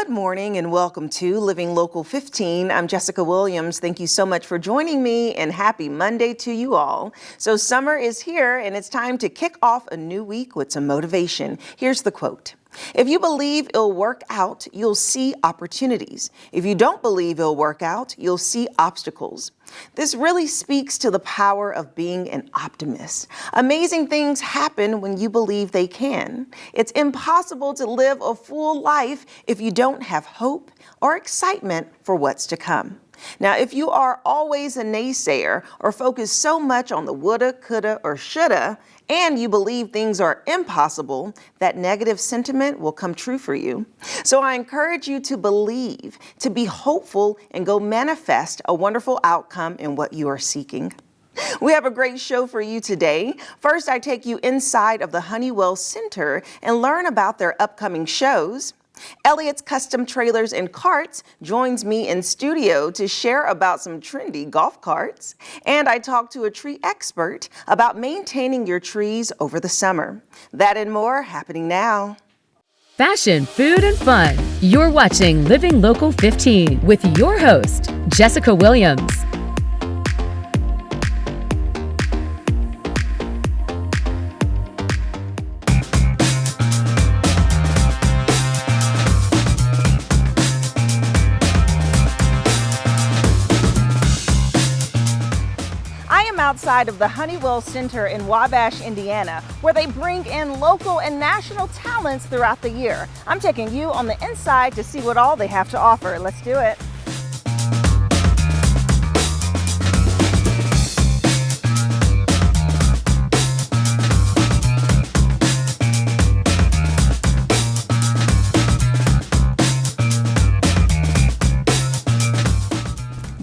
Good morning and welcome to Living Local 15. I'm Jessica Williams. Thank you so much for joining me and happy Monday to you all. So summer is here and it's time to kick off a new week with some motivation. Here's the quote. If you believe it'll work out, you'll see opportunities. If you don't believe it'll work out, you'll see obstacles. This really speaks to the power of being an optimist. Amazing things happen when you believe they can. It's impossible to live a full life if you don't have hope or excitement for what's to come. Now, if you are always a naysayer or focus so much on the woulda, coulda, or shoulda, and you believe things are impossible, that negative sentiment will come true for you. So I encourage you to believe, to be hopeful, and go manifest a wonderful outcome in what you are seeking. We have a great show for you today. First, I take you inside of the Honeywell Center and learn about their upcoming shows. Elliot's Custom Trailers and Carts joins me in studio to share about some trendy golf carts. And I talk to a tree expert about maintaining your trees over the summer. That and more happening now. Fashion, food, and fun. You're watching Living Local 15 with your host, Jessica Williams. Outside of the Honeywell Center in Wabash, Indiana, where they bring in local and national talents throughout the year. I'm taking you on the inside to see what all they have to offer. Let's do it.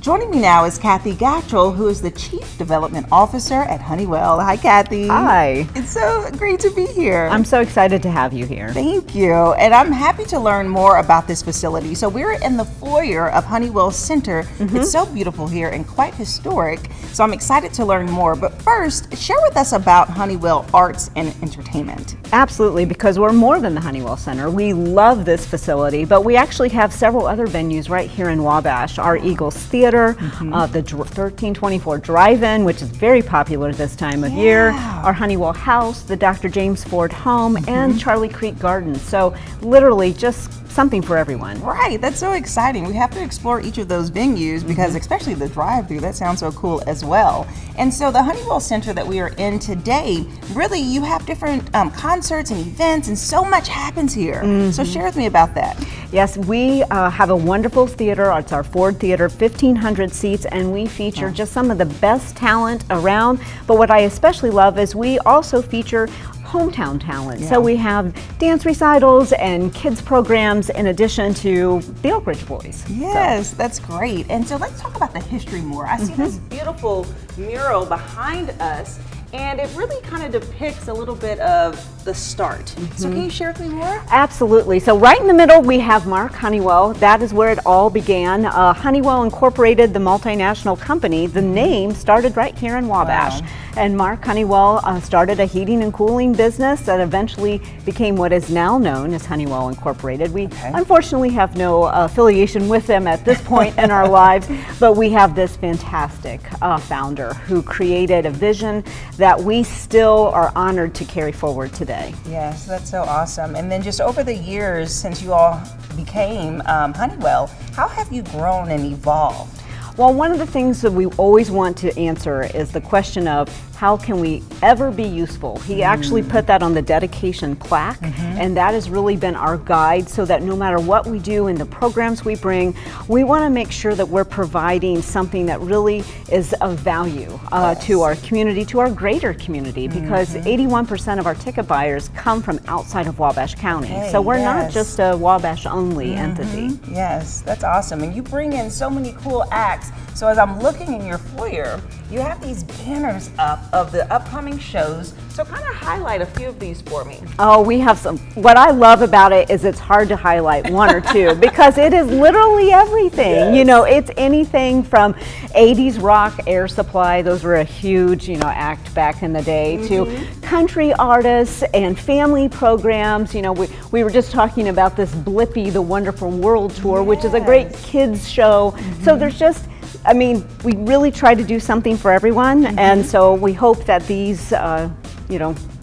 Joining me now is Kathy Gatchell, who is the Chief Development Officer at Honeywell. Hi, Kathy. Hi. It's so great to be here. I'm so excited to have you here. Thank you. And I'm happy to learn more about this facility. So we're in the foyer of Honeywell Center. It's so beautiful here and quite historic. So I'm excited to learn more. But first, share with us about Honeywell Arts and Entertainment. Absolutely, because we're more than the Honeywell Center. We love this facility, but we actually have several other venues right here in Wabash. Our Eagles Theater, the 1324 Drive-In, which is very popular this time of year, our Honeywell House, the Dr. James Ford Home, and Charlie Creek Gardens. So literally just something for everyone. Right, that's so exciting. We have to explore each of those venues because especially the drive-through, that sounds so cool as well. And so the Honeywell Center that we are in today, really you have different concerts and events and so much happens here. So share with me about that. Yes, we have a wonderful theater. It's our Ford Theater, 1,500 seats, and we feature just some of the best talent around. But what I especially love is we also feature hometown talent. So we have dance recitals and kids programs in addition to the Oak Ridge Boys. Yes, that's great. And so let's talk about the history more. I see this beautiful mural behind us, and it really kind of depicts a little bit of the start. So can you share with me more? Absolutely. So right in the middle we have Mark Honeywell. That is where it all began. Honeywell Incorporated, the multinational company, the name started right here in Wabash. Wow. And Mark Honeywell started a heating and cooling business that eventually became what is now known as Honeywell Incorporated. We unfortunately have no affiliation with them at this point in our lives, but we have this fantastic founder who created a vision that we still are honored to carry forward today. Yes, that's so awesome. And then just over the years since you all became Honeywell, how have you grown and evolved? Well, one of the things that we always want to answer is the question of how can we ever be useful? He actually put that on the dedication plaque, and that has really been our guide so that no matter what we do in the programs we bring, we want to make sure that we're providing something that really is of value to our community, to our greater community, because 81% of our ticket buyers come from outside of Wabash County. So we're not just a Wabash only entity. Yes, that's awesome. And you bring in so many cool acts. So as I'm looking in your foyer, you have these banners up of the upcoming shows. So kind of highlight a few of these for me. Oh, we have some. What I love about it is it's hard to highlight one or two because it is literally everything. Yes. You know, it's anything from 80s rock, Air Supply, those were a huge, act back in the day, to country artists and family programs. You know, we were just talking about this Blippi, The Wonderful World Tour, which is a great kids show. So there's just, we really try to do something for everyone, and so we hope that these,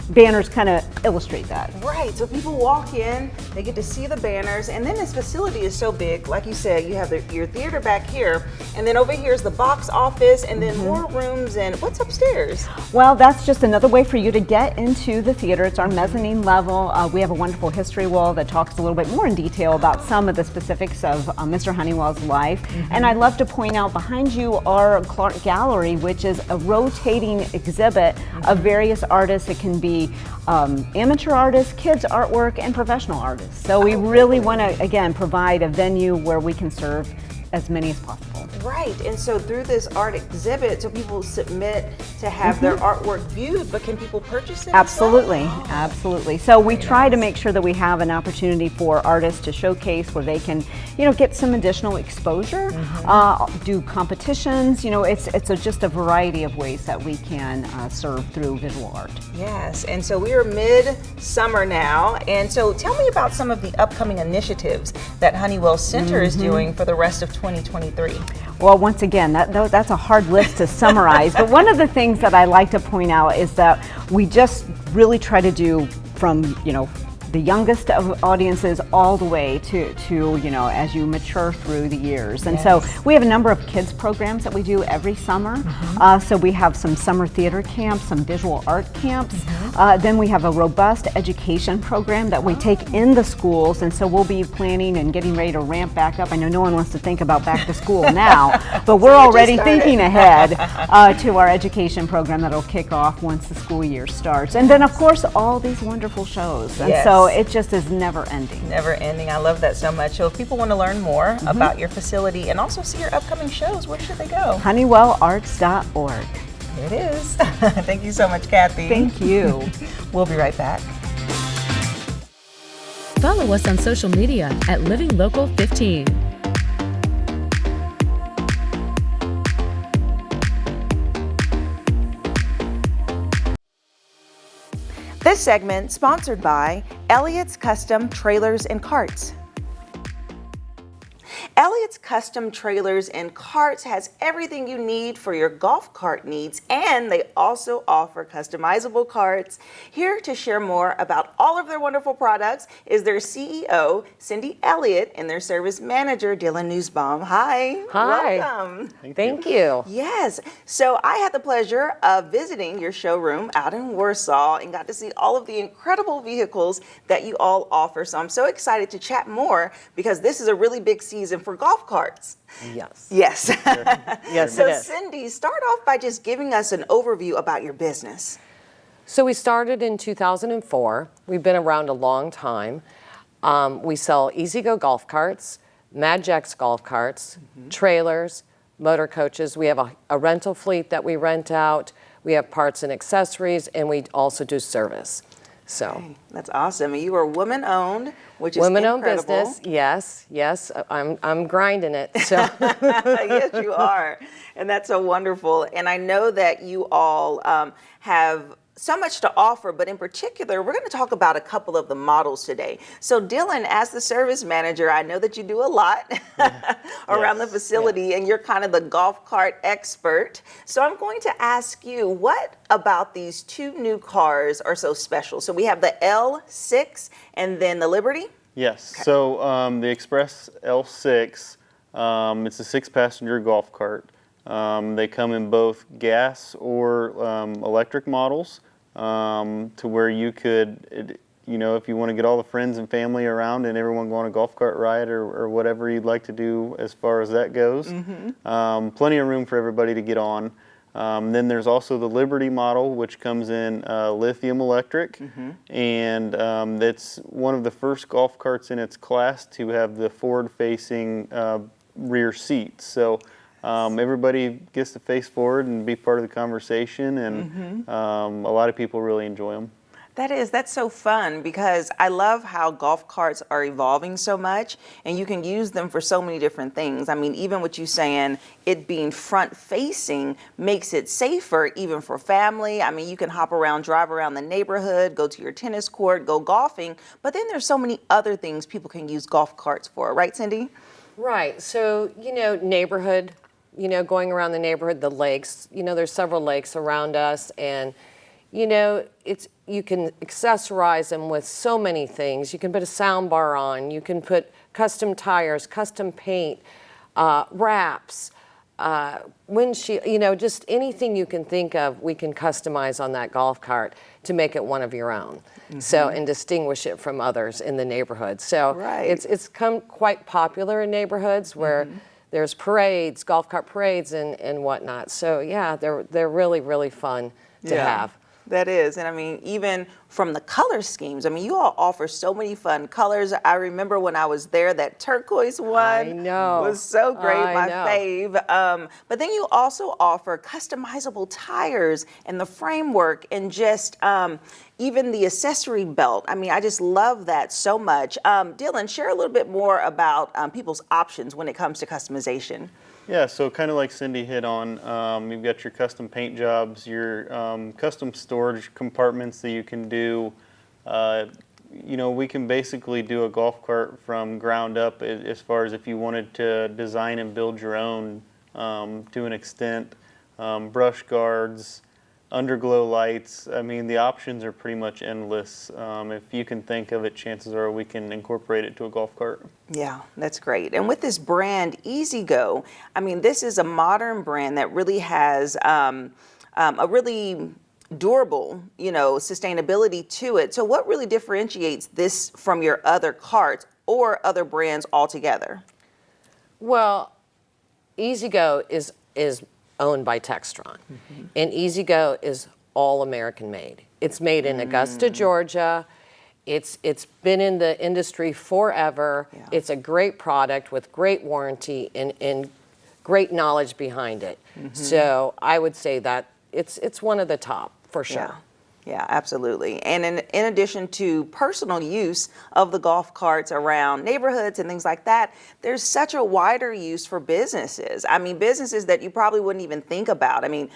banners kind of illustrate that. Right, so people walk in, they get to see the banners, and then this facility is so big. Like you said, you have your theater back here, and then over here is the box office, and then more rooms, and what's upstairs? Well, that's just another way for you to get into the theater. It's our mezzanine level. We have a wonderful history wall that talks a little bit more in detail about some of the specifics of Mr. Honeywell's life. And I'd love to point out behind you our Clark Gallery, which is a rotating exhibit of various artists. It can be amateur artists, kids artwork, and professional artists. So we really want to, again, provide a venue where we can serve as many as possible. Right, and so through this art exhibit, so people submit to have their artwork viewed, but can people purchase it? Absolutely, absolutely. So we try to make sure that we have an opportunity for artists to showcase where they can, get some additional exposure, do competitions. It's just a variety of ways that we can serve through visual art. Yes, and so we are mid-summer now, and so tell me about some of the upcoming initiatives that Honeywell Center is doing for the rest of 2023. Well, once again, that's a hard list to summarize, but one of the things that I like to point out is that we just really try to do from, the youngest of audiences all the way to as you mature through the years. And so we have a number of kids programs that we do every summer. So we have some summer theater camps, some visual art camps. Then we have a robust education program that we take in the schools, and so we'll be planning and getting ready to ramp back up. I know no one wants to think about back to school now, but we're already thinking ahead to our education program that'll kick off once the school year starts. And then of course all these wonderful shows. And so it just is never ending. Never ending. I love that so much. So if people want to learn more about your facility and also see your upcoming shows, where should they go? HoneywellArts.org. There it is. Thank you so much, Kathy. Thank you. We'll be right back. Follow us on social media at Living Local 15. This segment sponsored by Elliot's Custom Trailers and Carts. Elliot's Custom Trailers and Carts has everything you need for your golf cart needs, and they also offer customizable carts. Here to share more about all of their wonderful products is their CEO, Cindy Elliot, and their service manager, Dylan Newsbaum. Hi. Hi. Welcome. Thank you. Yes. So I had the pleasure of visiting your showroom out in Warsaw and got to see all of the incredible vehicles that you all offer. So I'm so excited to chat more because this is a really big season for golf carts. Yes. Yes. Yes, So it is. Cindy, start off by just giving us an overview about your business. So we started in 2004. We've been around a long time. We sell E-Z-Go golf carts, Madgex golf carts, trailers, motor coaches. We have a rental fleet that we rent out. We have parts and accessories, and we also do service. So That's awesome. And you are woman-owned, which is women-owned incredible. business. Yes. I'm grinding it. So Yes, you are. And that's so wonderful. And I know that you all have so much to offer, but in particular, we're going to talk about a couple of the models today. So Dylan, as the service manager, I know that you do a lot around the facility, and you're kind of the golf cart expert. So I'm going to ask you, what about these two new cars are so special? So we have the L6 and then the Liberty. Yes. Okay. So the Express L6, it's a 6-passenger golf cart. They come in both gas or electric models, to where you could, if you want to get all the friends and family around and everyone go on a golf cart ride or whatever you'd like to do as far as that goes. Plenty of room for everybody to get on. Then there's also the Liberty model, which comes in lithium electric, and that's one of the first golf carts in its class to have the forward-facing rear seats. So everybody gets to face forward and be part of the conversation, and a lot of people really enjoy them. That's so fun, because I love how golf carts are evolving so much, and you can use them for so many different things. I mean, even what you saying, it being front facing makes it safer even for family. I mean, you can hop around, drive around the neighborhood, go to your tennis court, go golfing, but then there's so many other things people can use golf carts for, right, Cindy? Right. So, neighborhood, going around the neighborhood, the lakes, there's several lakes around us, and you can accessorize them with so many things. You can put a sound bar on, you can put custom tires, custom paint, wraps, windshield, just anything you can think of, we can customize on that golf cart to make it one of your own. So, and distinguish it from others in the neighborhood. So it's come quite popular in neighborhoods where there's parades, golf cart parades and whatnot. So yeah, they're really, really fun to have. That is, and I mean, even from the color schemes, I mean, you all offer so many fun colors. I remember when I was there, that turquoise one was so great, my fave. But then you also offer customizable tires and the framework and just even the accessory belt. I mean, I just love that so much. Dylan, share a little bit more about people's options when it comes to customization. Yeah, so kind of like Cindy hit on, you've got your custom paint jobs, your custom storage compartments that you can do. We can basically do a golf cart from ground up as far as if you wanted to design and build your own to an extent. Brush guards, underglow lights. I mean, the options are pretty much endless. If you can think of it, chances are we can incorporate it to a golf cart. Yeah, that's great. And with this brand, EasyGo, I mean, this is a modern brand that really has a really durable, sustainability to it. So what really differentiates this from your other carts or other brands altogether? Well, EasyGo is owned by Textron, and EasyGo is all American made. It's made in Augusta, Georgia. It's been in the industry forever. Yeah. It's a great product with great warranty and great knowledge behind it. So I would say that it's one of the top for sure. Yeah, absolutely. And in addition to personal use of the golf carts around neighborhoods and things like that, there's such a wider use for businesses. I mean, businesses that you probably wouldn't even think about. I mean,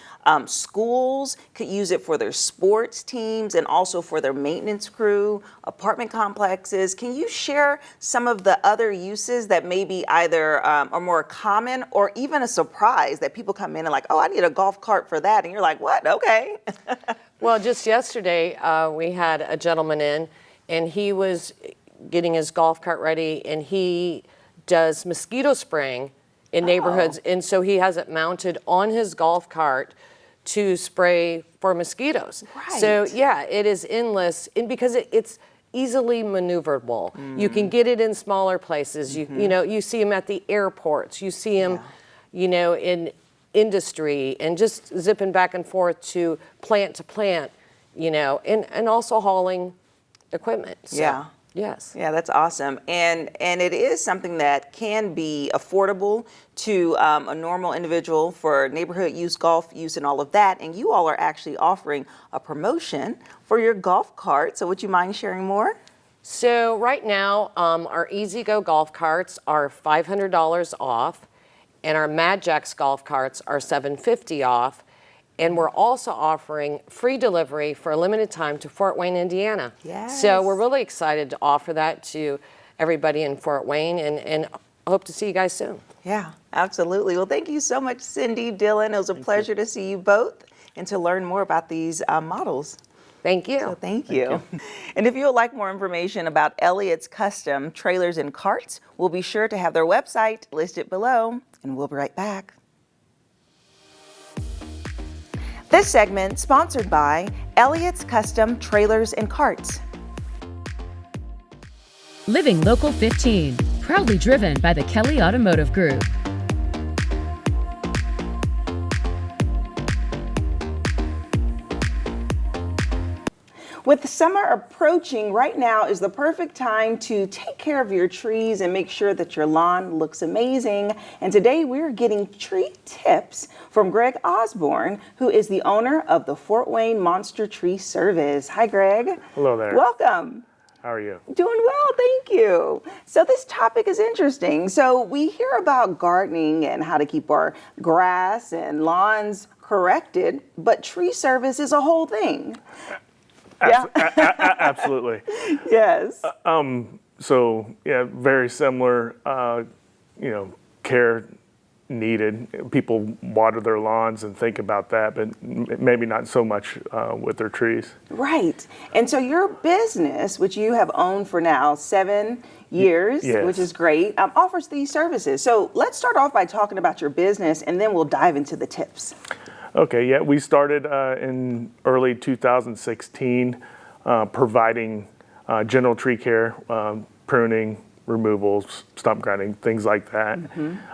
schools could use it for their sports teams and also for their maintenance crew, apartment complexes. Can you share some of the other uses that maybe either are more common or even a surprise that people come in and like, oh, I need a golf cart for that. And you're like, what? Okay. Well, just yesterday, we had a gentleman in, and he was getting his golf cart ready, and he does mosquito spraying in neighborhoods, and so he has it mounted on his golf cart to spray for mosquitoes. Right. So, yeah, it is endless, and because it's easily maneuverable. You can get it in smaller places. You see them at the airports. You see them, in industry, and just zipping back and forth to plant, and also hauling equipment. So, yes. Yeah, that's awesome. And it is something that can be affordable to a normal individual for neighborhood use, golf use, and all of that. And you all are actually offering a promotion for your golf cart. So would you mind sharing more? So right now, our EasyGo golf carts are $500 off. And our Mad Jacks golf carts are $750 off. And we're also offering free delivery for a limited time to Fort Wayne, Indiana. Yes. So we're really excited to offer that to everybody in Fort Wayne, and hope to see you guys soon. Yeah, absolutely. Well, thank you so much, Cindy, Dylan. It was a pleasure to see you both and to learn more about these models. Thank you. So thank you. And if you would like more information about Elliot's custom trailers and carts, we'll be sure to have their website listed below, and we'll be right back. This segment sponsored by Elliot's Custom Trailers and Carts. Living Local 15, proudly driven by the Kelly Automotive Group. With summer approaching, right now is the perfect time to take care of your trees and make sure that your lawn looks amazing. And today we're getting tree tips from Greg Osborne, who is the owner of the Fort Wayne Monster Tree Service. Hi, Greg. Hello there. Welcome. How are you? Doing well, thank you. So this topic is interesting. So we hear about gardening and how to keep our grass and lawns corrected, but tree service is a whole thing. Absolutely. Yes. So yeah, very similar. Care needed. People water their lawns and think about that, but maybe not so much with their trees. Right. And so your business, which you have owned for now 7 years, Yes. which is great, offers these services. So let's start off by talking about your business, and then we'll dive into the tips. Okay, yeah, we started in early 2016 providing general tree care, pruning, removals, stump grinding, things like that.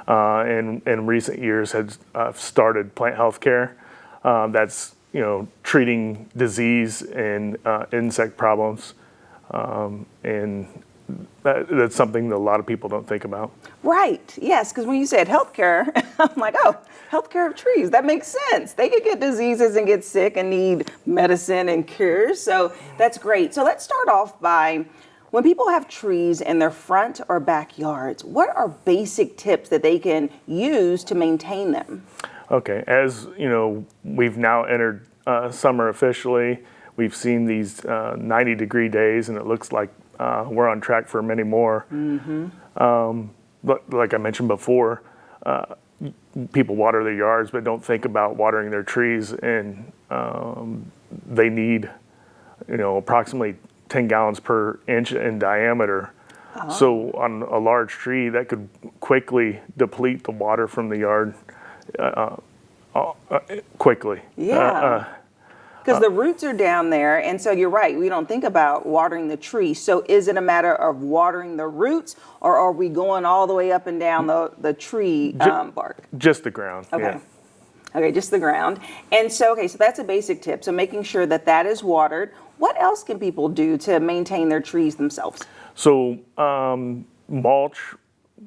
And in recent years had started plant health care. That's treating disease and insect problems, and that's something that a lot of people don't think about. Right. Yes, because when you said healthcare, I'm like, oh, healthcare of trees. That makes sense. They could get diseases and get sick and need medicine and cures. So that's great. So let's start off by, when people have trees in their front or backyards, what are basic tips that they can use to maintain them? Okay, as you know, we've now entered summer officially. We've seen these 90-degree days, and it looks like we're on track for many more. But like I mentioned before, people water their yards but don't think about watering their trees, and they need approximately 10 gallons per inch in diameter. So on a large tree, that could quickly deplete the water from the yard quickly. Yeah. Because the roots are down there, and so you're right, we don't think about watering the tree. So is it a matter of watering the roots, or are we going all the way up and down the tree bark? Just the ground. Okay. Yeah. Okay, just the ground. And so, so that's a basic tip. So making sure that that is watered. What else can people do to maintain their trees themselves? So mulch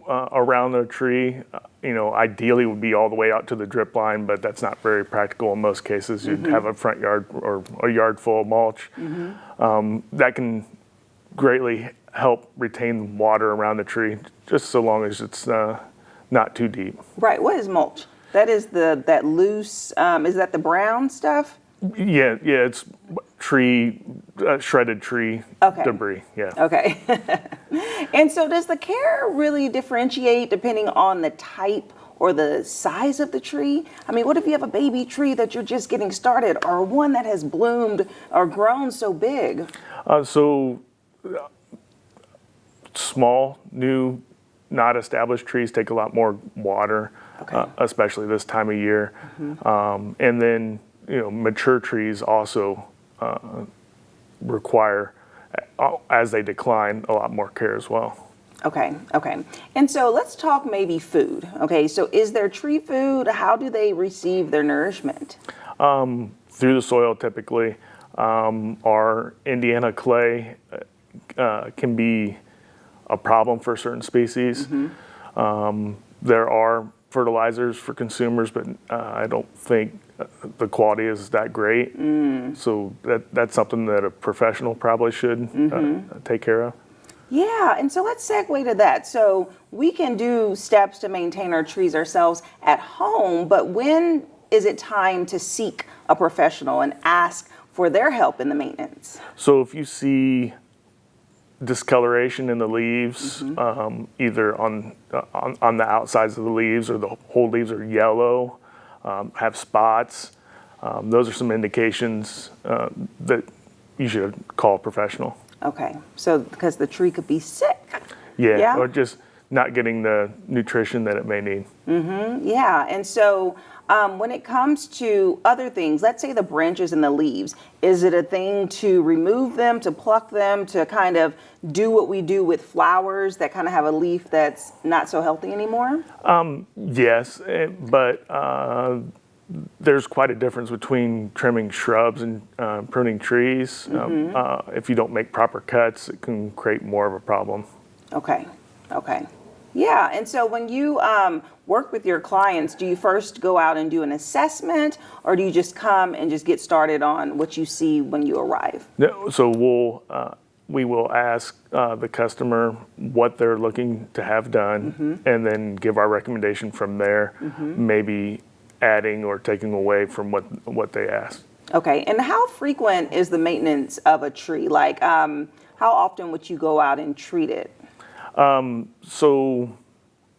around the tree, ideally would be all the way out to the drip line, but that's not very practical in most cases. You'd have a front yard or a yard full of mulch. That can greatly help retain water around the tree, just so long as it's not too deep. Right. What is mulch? That is that loose, is that the brown stuff? Yeah, it's tree, shredded tree debris, yeah. Okay. And so does the care really differentiate depending on the type or the size of the tree? I mean, what if you have a baby tree that you're just getting started, or one that has bloomed or grown so big? Small, new, not established trees take a lot more water, especially this time of year. And then mature trees also require, as they decline, a lot more care as well. Okay. And so let's talk maybe food. Okay, so is there tree food? How do they receive their nourishment? Through the soil typically. Our Indiana clay can be a problem for certain species. There are fertilizers for consumers, but I don't think the quality is that great. So that's something that a professional probably should take care of. Yeah, and so let's segue to that. So we can do steps to maintain our trees ourselves at home, but when is it time to seek a professional and ask for their help in the maintenance? So if you see discoloration in the leaves, either on the outsides of the leaves, or the whole leaves are yellow, have spots, those are some indications that you should call a professional. Okay, so because the tree could be sick. Yeah, or just not getting the nutrition that it may need. Yeah, and so when it comes to other things, let's say the branches and the leaves, is it a thing to remove them, to pluck them, to kind of do what we do with flowers that kind of have a leaf that's not so healthy anymore? Yes, but there's quite a difference between trimming shrubs and pruning trees. If you don't make proper cuts, it can create more of a problem. Okay. Yeah, and so when you work with your clients, do you first go out and do an assessment, or do you just come and just get started on what you see when you arrive? No, so we will ask the customer what they're looking to have done, and then give our recommendation from there, maybe adding or taking away from what they asked. Okay, and how frequent is the maintenance of a tree? Like, how often would you go out and treat it? So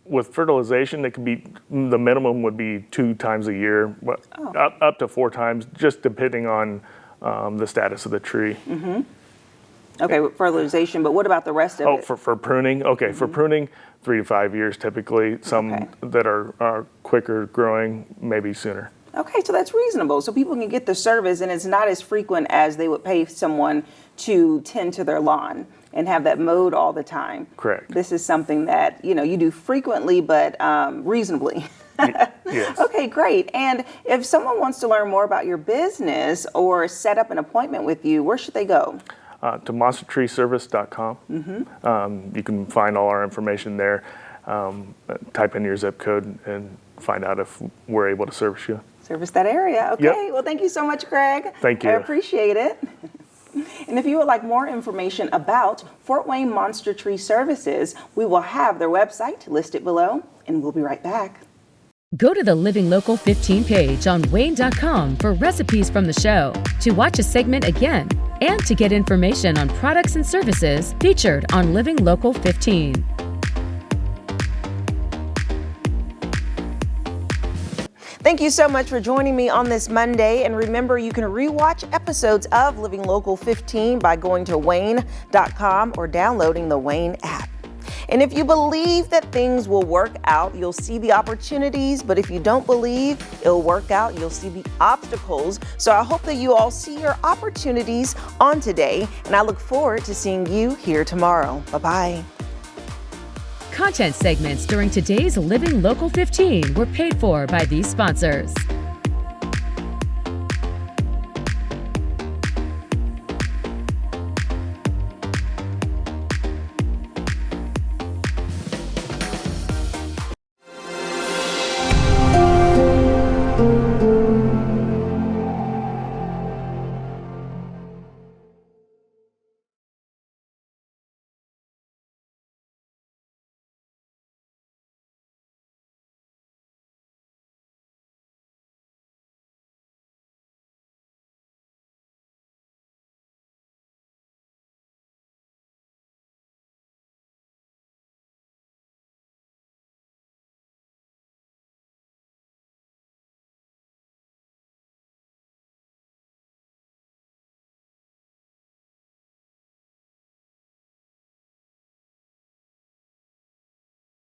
with fertilization, it could be, the minimum would be 2 times a year, but up to 4 times, just depending on the status of the tree. Okay, with fertilization, but what about the rest of it? For pruning? Okay, for pruning, 3 to 5 years typically. Some that are quicker growing, maybe sooner. Okay, so that's reasonable. So people can get the service, and it's not as frequent as they would pay someone to tend to their lawn and have that mowed all the time. Correct. This is something that, you do frequently, but reasonably. Yes. Okay, great. And if someone wants to learn more about your business or set up an appointment with you, where should they go? To monstertreeservice.com. You can find all our information there. Type in your zip code and find out if we're able to service you. Service that area. Okay. Yep. Well, thank you so much, Greg. Thank you. I appreciate it. And if you would like more information about Fort Wayne Monster Tree Services, we will have their website listed below, and we'll be right back. Go to the Living Local 15 page on WANE.com for recipes from the show, to watch a segment again, and to get information on products and services featured on Living Local 15. Thank you so much for joining me on this Monday. And remember, you can rewatch episodes of Living Local 15 by going to WANE.com or downloading the WANE app. And if you believe that things will work out, you'll see the opportunities. But if you don't believe it'll work out, you'll see the obstacles. So I hope that you all see your opportunities on today. And I look forward to seeing you here tomorrow. Bye-bye. Content segments during today's Living Local 15 were paid for by these sponsors.